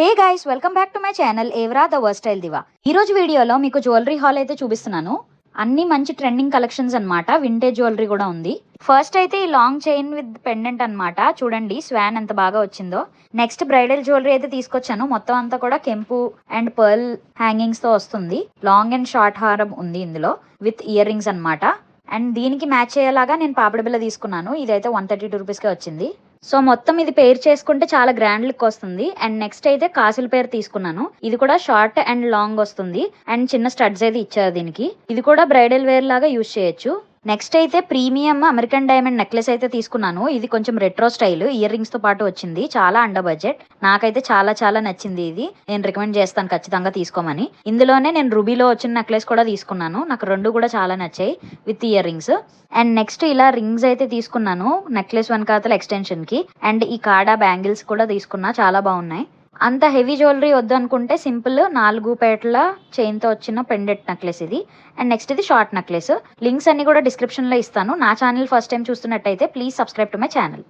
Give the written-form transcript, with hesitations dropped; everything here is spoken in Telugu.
Hey guys, welcome back to my channel ఎవరా ద వర్స్టైల్ దివా. ఈ రోజు వీడియోలో మీకు జ్యువెలరీ హాల్ అయితే చూపిస్తున్నాను. అన్ని మంచి ట్రెండింగ్ కలెక్షన్స్ అన్నమాట. వింటేజ్ జ్యువెలరీ కూడా ఉంది. ఫస్ట్ అయితే ఈ లాంగ్ చైన్ విత్ పెండెంట్ అన్నమాట. చూడండి స్వాన్ ఎంత బాగా వచ్చిందో. నెక్స్ట్ బ్రైడల్ జ్యువెలరీ అయితే తీసుకొచ్చాను. మొత్తం అంతా కూడా కెంపు అండ్ పర్ల్ హ్యాంగింగ్స్ తో వస్తుంది. లాంగ్ అండ్ షార్ట్ హారం ఉంది ఇందులో విత్ ఇయర్ రింగ్స్ అన్నమాట. అండ్ దీనికి మ్యాచ్ అయ్యేలాగా నేను పాపిడి బిల్ల తీసుకున్నాను. ఇదైతే 132 రూపీస్కే వచ్చింది. సో మొత్తం ఇది పేర్ చేసుకుంటే చాలా గ్రాండ్ లుక్ వస్తుంది. అండ్ నెక్స్ట్ అయితే కాసుల పేరు తీసుకున్నాను. ఇది కూడా షార్ట్ అండ్ లాంగ్ వస్తుంది. అండ్ చిన్న స్టడ్స్ అయితే ఇచ్చారు దీనికి. ఇది కూడా బ్రైడల్ వేర్ లాగా యూజ్ చేయొచ్చు. నెక్స్ట్ అయితే ప్రీమియం అమెరికన్ డైమండ్ నెక్లెస్ అయితే తీసుకున్నాను. ఇది కొంచెం రెట్రో స్టైల్, ఇయర్ రింగ్స్ తో పాటు వచ్చింది. చాలా అండర్ బడ్జెట్. నాకైతే చాలా నచ్చింది. ఇది నేను రికమెండ్ చేస్తాను ఖచ్చితంగా తీసుకోమని. ఇందులోనే నేను రూబీలో వచ్చిన నెక్లెస్ కూడా తీసుకున్నాను. నాకు రెండు కూడా చాలా నచ్చాయి with ear rings. And next ఇలా రింగ్స్ అయితే తీసుకున్నాను నెక్లెస్ వెనకాతల ఎక్స్టెన్షన్ కి. అండ్ ఈ కాడా బ్యాంగిల్స్ కూడా తీసుకున్నా, చాలా బాగున్నాయి. అంత హెవీ జ్యువెలరీ వద్దు అనుకుంటే సింపుల్ 4 పేటల చైన్ తో వచ్చిన పెండెంట్ నెక్లెస్ ఇది. అండ్ నెక్స్ట్ ఇది షార్ట్ నెక్లెస్. లింక్స్ అన్ని కూడా డిస్క్రిప్షన్ లో ఇస్తాను. నా ఛానల్ ఫస్ట్ టైం చూస్తున్నట్టయితే please subscribe to my channel.